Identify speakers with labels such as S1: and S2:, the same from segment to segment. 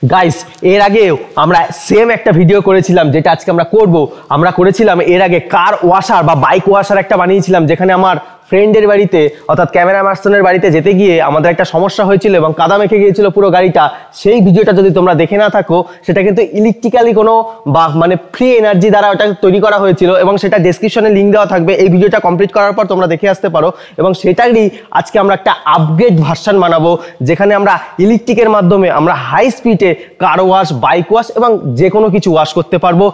S1: Guys এর আগেও আমরা সেম একটা ভিডিও করেছিলাম, যেটা আজকে আমরা করব। আমরা করেছিলাম এর আগে কার ওয়াশার বা বাইক ওয়াশার একটা বানিয়েছিলাম, যেখানে আমার ফ্রেন্ডের বাড়িতে অর্থাৎ ক্যামেরা মাস্টারের বাড়িতে যেতে গিয়ে আমাদের একটা সমস্যা হয়েছিল এবং কাদা মেখে গিয়েছিল পুরো গাড়িটা। সেই ভিডিওটা যদি তোমরা দেখে না থাকো, সেটা কিন্তু ইলেকট্রিক্যালি কোনো বা মানে ফ্রি এনার্জি দ্বারা ওটা তৈরি করা হয়েছিল এবং সেটা ডেসক্রিপশনে লিঙ্ক দেওয়া থাকবে। এই ভিডিওটা কমপ্লিট করার পর তোমরা দেখে আসতে পারো। এবং সেটারই আজকে আমরা একটা আপগ্রেড ভার্সন বানাবো, যেখানে আমরা ইলেকট্রিকের মাধ্যমে আমরা হাই স্পিডে কার ওয়াশ, বাইক ওয়াশ এবং যে কোনো কিছু ওয়াশ করতে পারবো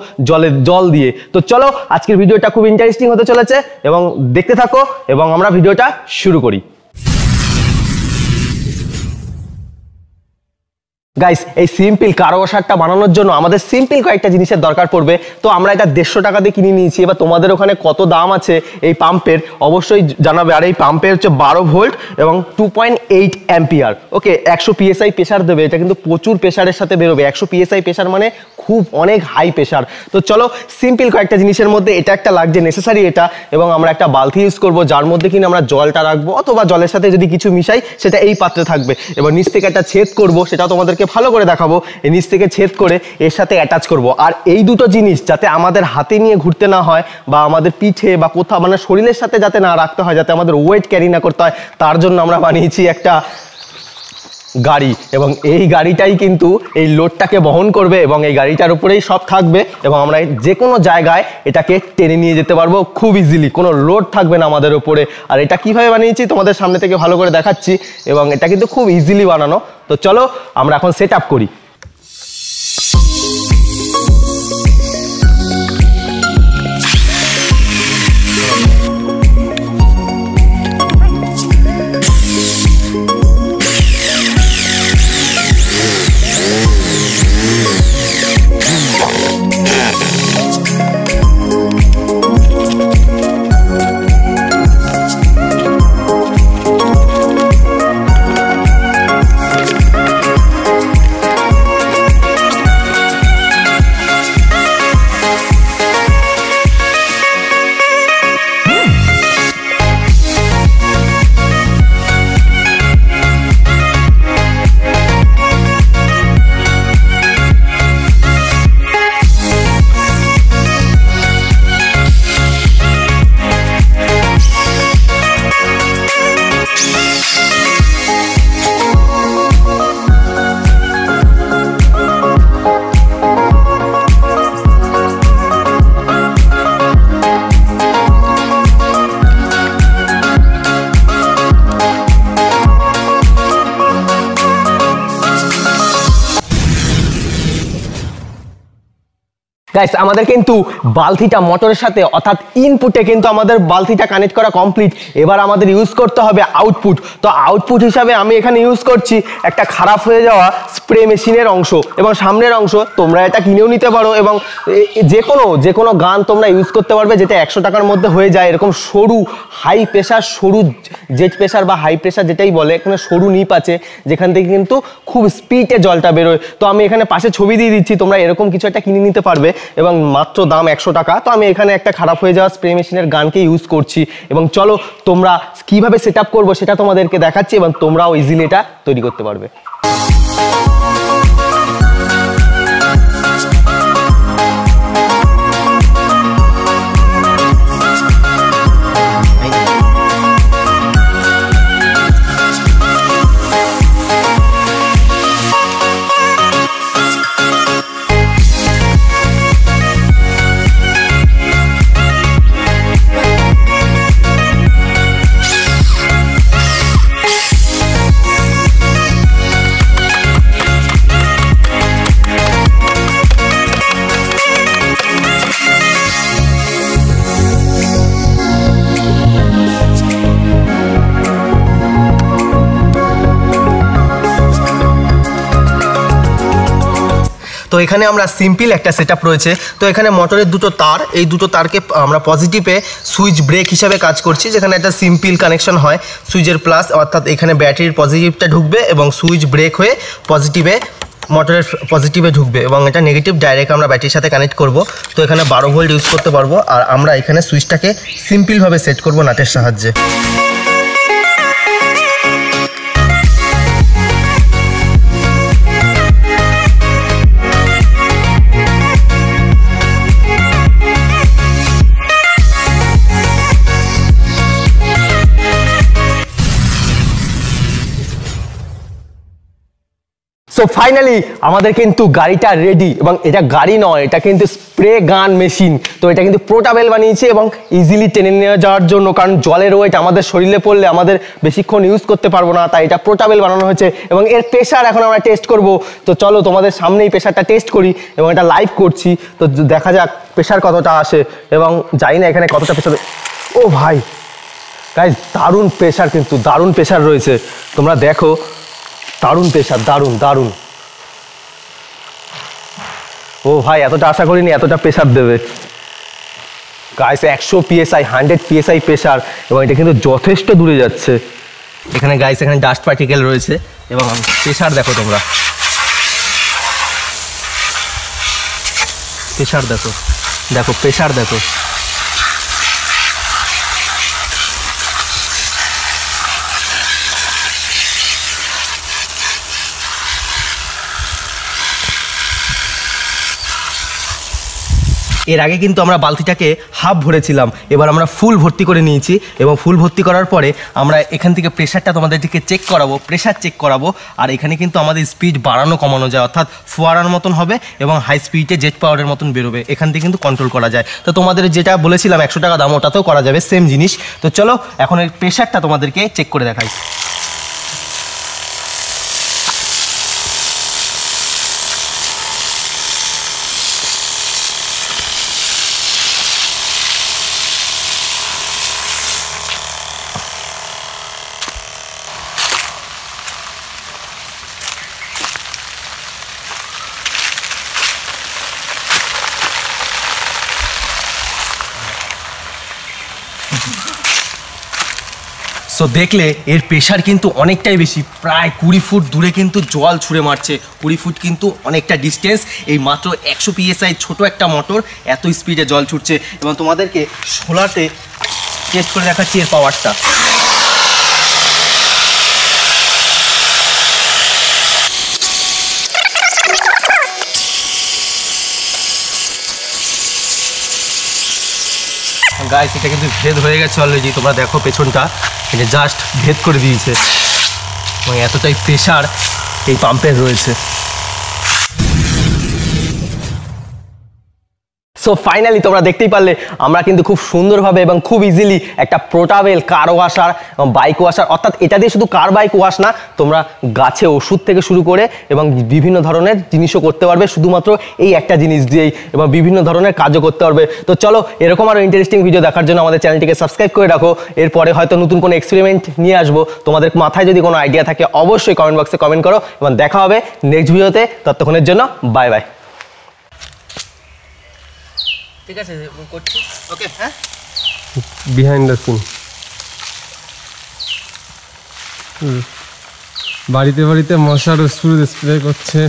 S1: জল দিয়ে। তো চলো আজকের ভিডিওটা খুব ইন্টারেস্টিং হতে চলেছে এবং দেখতে থাকো এবং আমরা ভিডিওটা শুরু করি। গাইস এই সিম্পল কার ওয়াশারটা বানানোর জন্য আমাদের সিম্পল কয়েকটা জিনিসের দরকার পড়বে। তো আমরা এটা 150 টাকা দিয়ে কিনে নিয়েছি। এবার তোমাদের ওখানে কত দাম আছে এই পাম্পের অবশ্যই জানাবে। আর এই পাম্পের হচ্ছে 12 ভোল্ট এবং 2.8 অ্যাম্পিয়ার। ওকে, 100 PSI প্রেসার দেবে। এটা কিন্তু প্রচুর প্রেসারের সাথে বেরোবে। 100 PSI প্রেসার মানে খুব অনেক হাই প্রেসার। তো চলো সিম্পল কয়েকটা জিনিসের মধ্যে এটা একটা লাগছে নেসেসারি এটা। এবং আমরা একটা বালতি ইউজ করব, যার মধ্যে কিনা আমরা জলটা রাখবো, অথবা জলের সাথে যদি কিছু মিশাই সেটা এই পাত্রে থাকবে। এবার নিচ থেকে একটা ছেদ করব, সেটা তোমাদেরকে ভালো করে দেখাবো। এই নিচ থেকে ছেদ করে এর সাথে অ্যাটাচ করব। আর এই দুটো জিনিস যাতে আমাদের হাতে নিয়ে ঘুরতে না হয় বা আমাদের পিঠে বা কোথাও মানে শরীরের সাথে যাতে না রাখতে হয়, যাতে আমাদের ওয়েট ক্যারি না করতে হয়, তার জন্য আমরা বানিয়েছি একটা গাড়ি। এবং এই গাড়িটাই কিন্তু এই লোডটাকে বহন করবে এবং এই গাড়িটার উপরেই সব থাকবে এবং আমরা যে কোনো জায়গায় এটাকে টেনে নিয়ে যেতে পারবো খুব ইজিলি, কোনো লোড থাকবে না আমাদের উপরে। আর এটা কিভাবে বানিয়েছি তোমাদের সামনে থেকে ভালো করে দেখাচ্ছি এবং এটা কিন্তু খুব ইজিলি বানানো। তো চলো আমরা এখন সেট আপ করি। গাইস আমাদের কিন্তু বালতিটা মোটরের সাথে অর্থাৎ ইনপুটে কিন্তু আমাদের বালতিটা কানেক্ট করা কমপ্লিট। এবার আমাদের ইউজ করতে হবে আউটপুট। তো আউটপুট হিসাবে আমি এখানে ইউজ করছি একটা খারাপ হয়ে যাওয়া স্প্রে মেশিনের অংশ এবং সামনের অংশ। তোমরা এটা কিনেও নিতে পারো এবং যে কোনো গান তোমরা ইউজ করতে পারবে, যেটা 100 টাকার মধ্যে হয়ে যায়। এরকম সরু হাই প্রেশার, সরু জেট প্রেশার বা হাই প্রেশার যেটাই বলে, এখানে সরু নিপ আছে যেখান থেকে কিন্তু খুব স্পিডে জলটা বেরোয়। তো আমি এখানে পাশে ছবি দিয়ে দিচ্ছি, তোমরা এরকম কিছু একটা কিনে নিতে পারবে এবং মাত্র দাম 100 টাকা। তো আমি এখানে একটা খারাপ হয়ে যাওয়া স্প্রে মেশিনের গানকে ইউজ করছি এবং চলো তোমরা কিভাবে সেট আপ করবো সেটা তোমাদেরকে দেখাচ্ছি এবং তোমরাও ইজিলি এটা তৈরি করতে পারবে। তো এখানে আমরা সিম্পল একটা সেটআপ রয়েছে। তো এখানে মোটরের দুটো তার, এই দুটো তারকে আমরা পজিটিভে সুইচ ব্রেক হিসাবে কাজ করছি, যেখানে একটা সিম্পল কানেকশন হয় সুইচের প্লাস, অর্থাৎ এখানে ব্যাটারির পজিটিভটা ঢুকবে এবং সুইচ ব্রেক হয়ে পজিটিভে মোটরের পজিটিভে ঢুকবে এবং এটা নেগেটিভ ডাইরেক্ট আমরা ব্যাটারির সাথে কানেক্ট করব। তো এখানে 12 ভোল্ট ইউজ করতে পারবো। আর আমরা এখানে সুইচটাকে সিম্পলভাবে সেট করব নাটের সাহায্যে। সো ফাইনালি আমাদের কিন্তু গাড়িটা রেডি, এবং এটা গাড়ি নয়, এটা কিন্তু স্প্রে গান মেশিন। তো এটা কিন্তু পোর্টেবল বানিয়েছে এবং ইজিলি টেনে নিয়ে যাওয়ার জন্য, কারণ জলের ওয়েট আমাদের শরীরে পড়লে আমাদের বেশিক্ষণ ইউজ করতে পারবো না, তাই এটা পোর্টেবল বানানো হয়েছে। এবং এর প্রেশার এখন আমরা টেস্ট করব। তো চলো তোমাদের সামনেই প্রেশারটা টেস্ট করি, এবং এটা লাইভ করছি। তো দেখা যাক প্রেশার কতটা আসে, এবং জানি না এখানে কতটা প্রেশার। ও ভাই গাইস, দারুণ প্রেশার, কিন্তু দারুণ প্রেশার রয়েছে, তোমরা দেখো, দারুণ প্রেশার, দারুণ দারুণ। ও ভাই, এতটা আশা করিনি এতটা প্রেশার দেবে গাইস। 100 PSI 100 PSI প্রেশার, এবং এটা কিন্তু যথেষ্ট দূরে যাচ্ছে। এখানে গাইস, এখানে ডাস্ট পার্টিকেল রয়েছে, এবং প্রেশার দেখো তোমরা, প্রেশার দেখো, দেখো প্রেশার দেখো। এর আগে কিন্তু আমরা বালতিটাকে হাফ ভরেছিলাম, এবার আমরা ফুল ভর্তি করে নিয়েছি, এবং ফুল ভর্তি করার পরে আমরা এখান থেকে প্রেশারটা তোমাদেরকে চেক করাবো, প্রেশার চেক করাবো। আর এখানে কিন্তু আমাদের স্পিড বাড়ানো কমানো যায়, অর্থাৎ ফোয়ারার মতন হবে এবং হাই স্পিডে জেট পাওয়ারের মতন বেরোবে, এখান থেকে কিন্তু কন্ট্রোল করা যায়। তো তোমাদের যেটা বলেছিলাম 100 টাকা দাম, ওটাতেও করা যাবে, সেম জিনিস। তো চলো এখন এর প্রেশারটা তোমাদেরকে চেক করে দেখাই। সো দেখলে এর প্রেশার কিন্তু অনেকটাই বেশি, প্রায় 20 ফুট দূরে কিন্তু জল ছুঁড়ে মারছে। 20 ফুট কিন্তু অনেকটা ডিস্টেন্স, এই মাত্র 100 PSI ছোট একটা মোটর এত স্পিডে জল ছুটছে। এবং তোমাদেরকে সোলাতে টেস্ট করে দেখাচ্ছি এর পাওয়ারটা। গাইস, এটা কিন্তু ভেদ হয়ে গেছে অলরেডি, তোমরা দেখো পেছনটা, এটা জাস্ট ভেদ করে দিয়েছে, এবং এতটাই প্রেশার এই পাম্পের রয়েছে। সো ফাইনালি তোমরা দেখতেই পারলে আমরা কিন্তু খুব সুন্দরভাবে এবং খুব ইজিলি একটা পোর্টেবল কার ওয়াশার, বাইক ওয়াশার, অর্থাৎ এটা দিয়ে শুধু কার বাইক ওয়াশ না, তোমরা গাছে ওষুধ থেকে শুরু করে এবং বিভিন্ন ধরনের জিনিসও করতে পারবে শুধুমাত্র এই একটা জিনিস দিয়েই, এবং বিভিন্ন ধরনের কাজও করতে পারবে। তো চলো, এরকম আরও ইন্টারেস্টিং ভিডিও দেখার জন্য আমাদের চ্যানেলটিকে সাবস্ক্রাইব করে রাখো। এরপরে হয়তো নতুন কোনো এক্সপেরিমেন্ট নিয়ে আসবো, তোমাদের মাথায় যদি কোনো আইডিয়া থাকে অবশ্যই কমেন্ট বক্সে কমেন্ট করো, এবং দেখা হবে নেক্সট ভিডিওতে। ততক্ষণের জন্য বাই বাই। ঠিক আছে, করছি। ওকে, হ্যাঁ,
S2: বিহাইন্ড দ্য সিন। বাড়িতে বাড়িতে মশার ওষুধ স্প্রে করছে।